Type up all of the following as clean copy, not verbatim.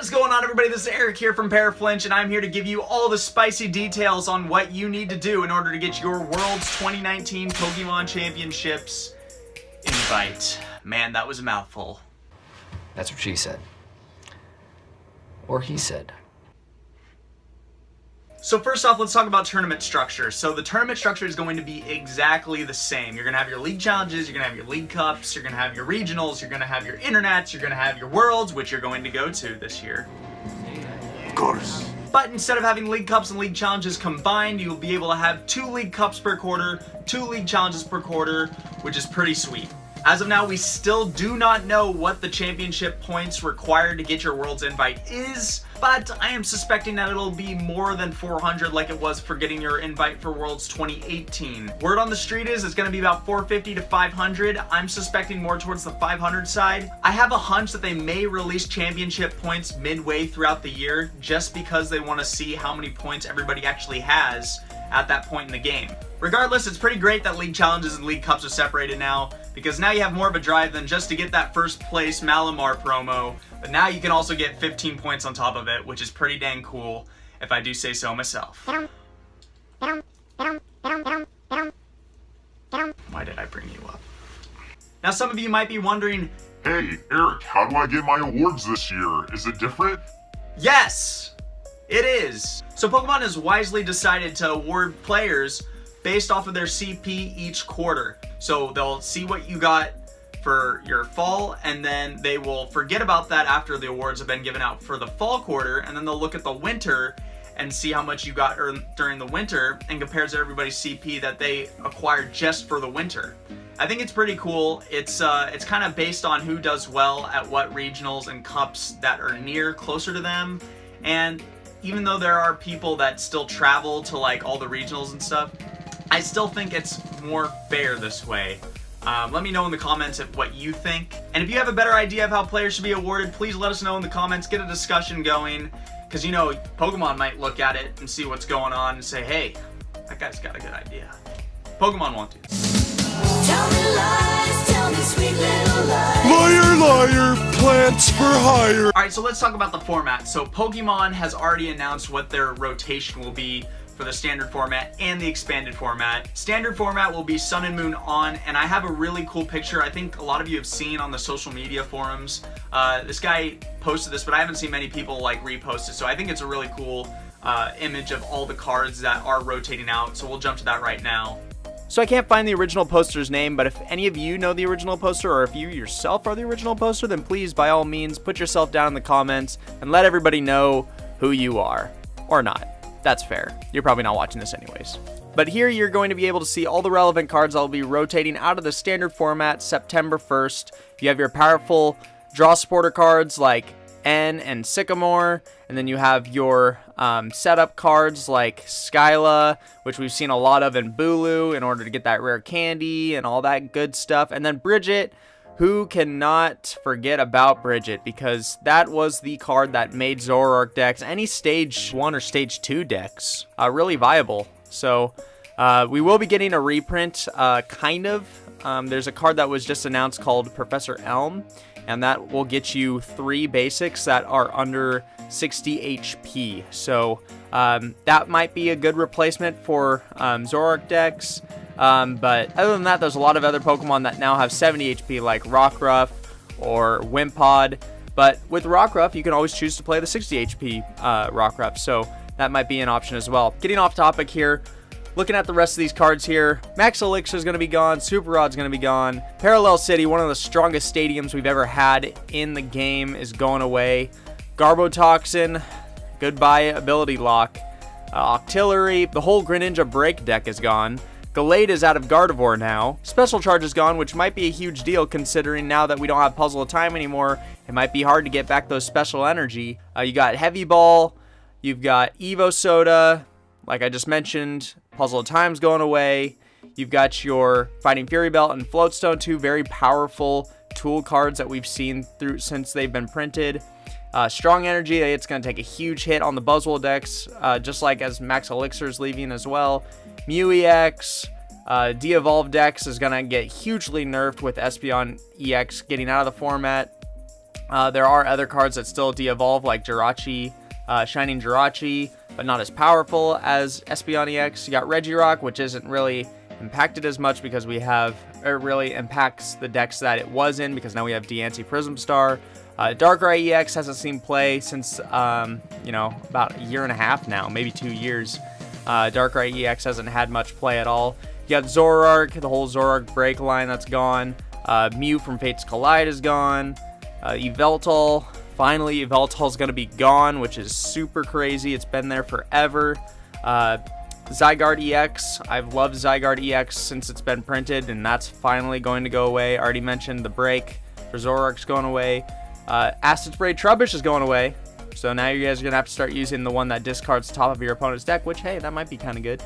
What is going on, everybody? This is Eric here from ParaFlinch, and I'm here to give you all the spicy details on what you need to do in order to get your World's 2019 Pokemon Championships invite. Man, that was a mouthful. That's what she said. Or he said. So first off, let's talk about tournament structure. So the tournament structure is going to be exactly the same. You're going to have your league challenges, you're going to have your league cups, you're going to have your regionals, you're going to have your internets, you're going to have your worlds, which you're going to go to this year. Of course. But instead of having league cups and league challenges combined, you'll be able to have 2 league cups per quarter, 2 league challenges per quarter, which is pretty sweet. As of now, we still do not know what the championship points required to get your World's invite is, but I am suspecting that it'll be more than 400 like it was for getting your invite for Worlds 2018. Word on the street is it's going to be about 450 to 500. I'm suspecting more towards the 500 side. I have a hunch that they may release championship points midway throughout the year just because they want to see how many points everybody actually has at that point in the game. Regardless, it's pretty great that league challenges and league cups are separated now, because now you have more of a drive than just to get that first place Malamar promo, but now you can also get 15 points on top of it, which is pretty dang cool, if I do say so myself. Why did I bring you up? Now some of you might be wondering, Hey, Eric, how do I get my awards this year? Is it different? yes, it is. So Pokemon has wisely decided to award players based off of their CP each quarter. So they'll see what you got for your fall, and then they will forget about that after the awards have been given out for the fall quarter, and then they'll look at the winter and see how much you got during the winter and compare to everybody's CP that they acquired just for the winter. I think it's pretty cool. It's kind of based on who does well at what regionals and cups that are closer to them, and even though there are people that still travel to like all the regionals and stuff, I still think it's more fair this way. Let me know in the comments what you think. And if you have a better idea of how players should be awarded, please let us know in the comments. Get a discussion going. Because, you know, Pokemon might look at it and see what's going on and say, hey, that guy's got a good idea. Pokemon won't do this. Tell me lies, tell me sweet little lies. Liar, liar, plants for hire. Alright, so let's talk about the format. So Pokemon has already announced what their rotation will be for the standard format and the expanded format. Standard format will be Sun and Moon on, and I have a really cool picture I think a lot of you have seen on the social media forums. This guy posted this, but I haven't seen many people like repost it, so I think it's a really cool image of all the cards that are rotating out, so we'll jump to that right now. So I can't find the original poster's name, but if any of you know the original poster, or if you yourself are the original poster, then please, by all means, put yourself down in the comments and let everybody know who you are. Or not. That's fair. You're probably not watching this anyways. But here you're going to be able to see all the relevant cards that will be rotating out of the standard format September 1st. You have your powerful draw supporter cards like N and Sycamore, and then you have your setup cards like Skyla, which we've seen a lot of in Bulu in order to get that rare candy and all that good stuff. And then Bridget, who cannot forget about Bridget, because that was the card that made Zoroark decks, any stage 1 or stage 2 decks, really viable. So we will be getting a reprint, kind of. There's a card that was just announced called Professor Elm, and that will get you 3 basics that are under 60 HP. So that might be a good replacement for Zoroark decks. But other than that, there's a lot of other Pokemon that now have 70 HP, like Rockruff or Wimpod. But with Rockruff, you can always choose to play the 60 HP Rockruff, so that might be an option as well. Getting off topic here, looking at the rest of these cards here, Max Elixir is going to be gone, Super Rod's going to be gone, Parallel City, one of the strongest stadiums we've ever had in the game, is going away, Garbotoxin, goodbye Ability Lock, Octillery, the whole Greninja Break deck is gone, Gallade is out of Gardevoir now. Special Charge is gone, which might be a huge deal considering now that we don't have Puzzle of Time anymore, it might be hard to get back those special energy. You got Heavy Ball, you've got Evo Soda, like I just mentioned, Puzzle of Time's going away. You've got your Fighting Fury Belt and Floatstone, 2 very powerful tool cards that we've seen through since they've been printed. Strong Energy, it's going to take a huge hit on the Buzzwole decks, just like as Max Elixir's leaving as well. Mew EX, De-Evolve Dex is going to get hugely nerfed with Espeon EX getting out of the format. There are other cards that still de-evolve, like Jirachi, Shining Jirachi, but not as powerful as Espeon EX. You got Regirock, which isn't really impacted as much because it really impacts the decks that it was in, because now we have Deancey Prism Star. Darkrai EX hasn't seen play since, about a year and a half now, maybe 2 years. Darkrai EX hasn't had much play at all. You got Zoroark, the whole Zoroark break line that's gone. Mew from Fates Collide is gone. Yveltal, finally Yveltal's going to be gone, which is super crazy. It's been there forever. Zygarde EX, I've loved Zygarde EX since it's been printed, and that's finally going to go away. I already mentioned the break for Zoroark's going away. Acid Spray Trubbish is going away, so now you guys are going to have to start using the one that discards the top of your opponent's deck, which, hey, that might be kind of good.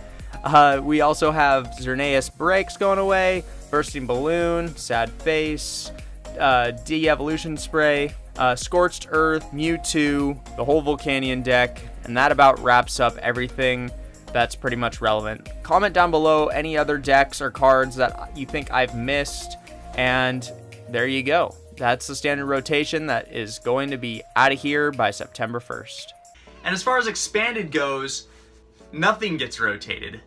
We also have Xerneas Breaks going away, Bursting Balloon, Sad Face, De-Evolution Spray, Scorched Earth, Mewtwo, the whole Volcanion deck, and that about wraps up everything that's pretty much relevant. Comment down below any other decks or cards that you think I've missed, and there you go. That's the standard rotation that is going to be out of here by September 1st. And as far as expanded goes, nothing gets rotated.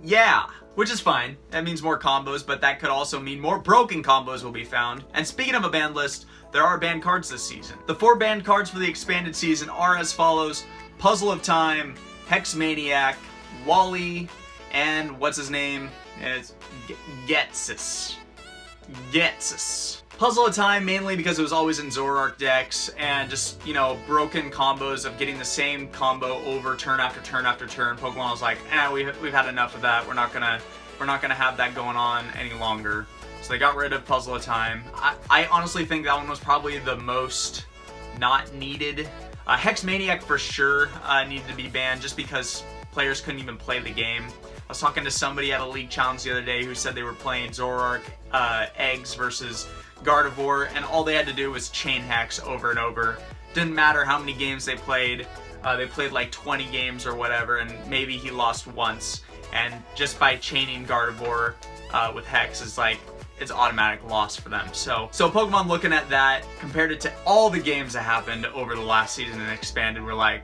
Yeah, which is fine. That means more combos, but that could also mean more broken combos will be found. And speaking of a banned list, there are banned cards this season. The 4 banned cards for the expanded season are as follows: Puzzle of Time, Hex Maniac, Wally, and what's his name? It's Getsis. Puzzle of Time mainly because it was always in Zoroark decks, and just, broken combos of getting the same combo over turn after turn after turn. Pokemon was like, we've had enough of that. We're not gonna have that going on any longer. So they got rid of Puzzle of Time. I honestly think that one was probably the most not needed. Hex Maniac for sure needed to be banned just because players couldn't even play the game. I was talking to somebody at a League Challenge the other day who said they were playing Zoroark Eggs versus Gardevoir, and all they had to do was chain Hex over and over. Didn't matter how many games they played. They played like 20 games or whatever, and maybe he lost once. And just by chaining Gardevoir with Hex is like, it's automatic loss for them. So Pokemon, looking at that, compared it to all the games that happened over the last season and expanded, we're like,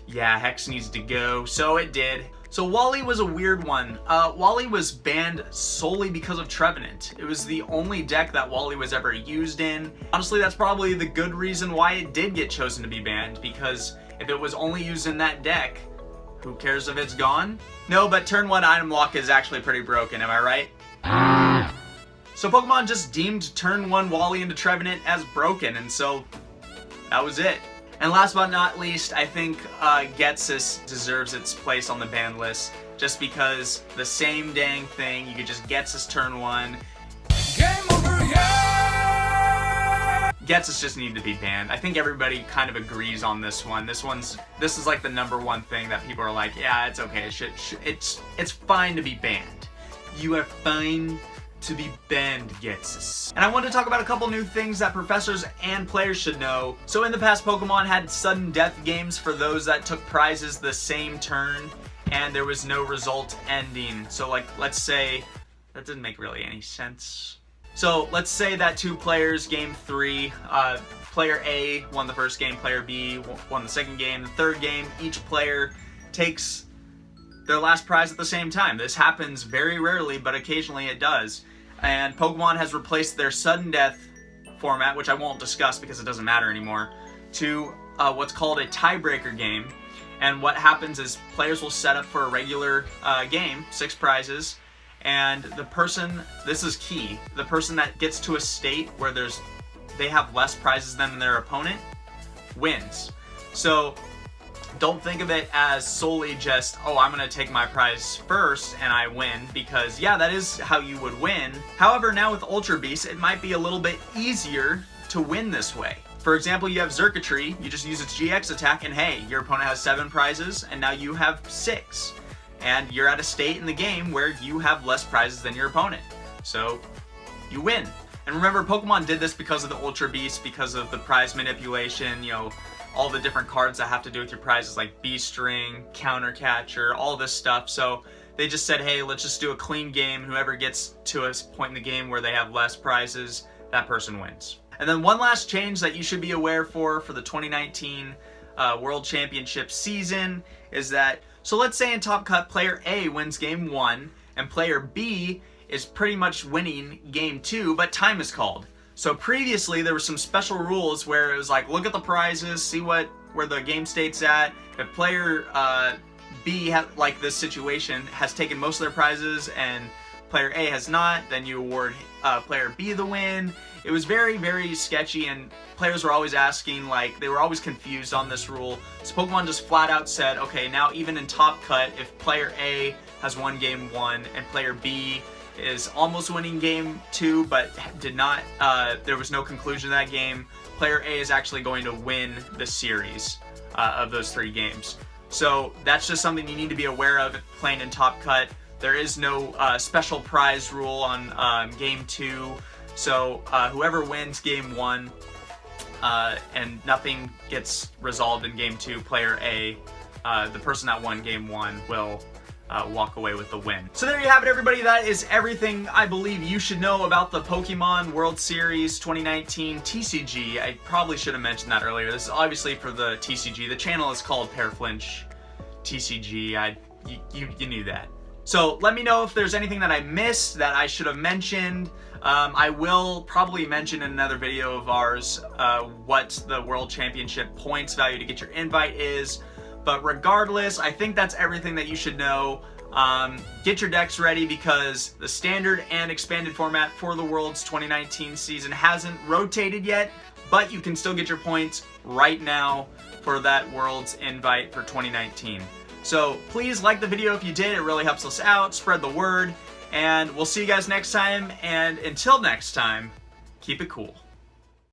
yeah, Hex needs to go. So it did. So Wally was a weird one. Wally was banned solely because of Trevenant. It was the only deck that Wally was ever used in. Honestly, that's probably the good reason why it did get chosen to be banned, because if it was only used in that deck, who cares if it's gone? No, but turn 1 item lock is actually pretty broken, am I right? So Pokemon just deemed turn 1 Wally into Trevenant as broken, and so that was it. And last but not least, I think Getsis deserves its place on the ban list, just because the same dang thing, you could just Getsis turn 1. Game over, yeah! Getsis just need to be banned. I think everybody kind of agrees on this one. This is like the #1 thing that people are like, yeah, it's okay. It's fine to be banned. You are fine to be banned, Getsis. And I wanted to talk about a couple new things that professors and players should know. So in the past, Pokemon had sudden death games for those that took prizes the same turn, and there was no result ending. So like, let's say, that didn't make really any sense. So let's say that 2 players, game 3, player A won the first game, player B won the second game. The third game, each player takes their last prize at the same time. This happens very rarely, but occasionally it does. And Pokemon has replaced their sudden death format, which I won't discuss because it doesn't matter anymore, to what's called a tiebreaker game. And what happens is players will set up for a regular game, 6 prizes, and the person, this is key, the person that gets to a state where they have less prizes than their opponent wins. So don't think of it as solely just, oh, I'm going to take my prize first and I win, because yeah, that is how you would win. However, now with Ultra Beast, it might be a little bit easier to win this way. For example, you have Xurkitree, you just use its GX attack, and hey, your opponent has 7 prizes, and now you have 6. And you're at a state in the game where you have less prizes than your opponent. So, you win. And remember, Pokemon did this because of the Ultra Beast, because of the prize manipulation, all the different cards that have to do with your prizes, like B-String, Counter Catcher, all this stuff. So they just said, hey, let's just do a clean game. Whoever gets to a point in the game where they have less prizes, that person wins. And then one last change that you should be aware for the 2019 World Championship season is that, so let's say in Top Cut, player A wins game 1 and player B is pretty much winning game 2, but time is called. So previously there were some special rules where it was like, look at the prizes, see where the game state's at. If player B, like this situation, has taken most of their prizes and player A has not, then you award player B the win. It was very, very sketchy, and players were always asking, like, they were always confused on this rule. So Pokemon just flat out said, okay, now even in Top Cut, if player A has won game 1 and player B is almost winning game 2 but did not, there was no conclusion to that game, player A is actually going to win the series of those 3 games. So that's just something you need to be aware of playing in Top Cut. There is no special prize rule on game 2. So whoever wins game 1 and nothing gets resolved in game 2, player A, the person that won game 1 will walk away with the win. So there you have it, everybody. That is everything I believe you should know about the Pokemon World Series 2019 TCG. I probably should have mentioned that earlier. This is obviously for the TCG. The channel is called ParaFlinch TCG. You knew that. So let me know if there's anything that I missed that I should have mentioned. I will probably mention in another video of ours what the World Championship points value to get your invite is. But regardless, I think that's everything that you should know. Get your decks ready because the standard and expanded format for the World's 2019 season hasn't rotated yet, but you can still get your points right now for that World's invite for 2019. So please like the video if you did, it really helps us out, spread the word, and we'll see you guys next time, and until next time, keep it cool.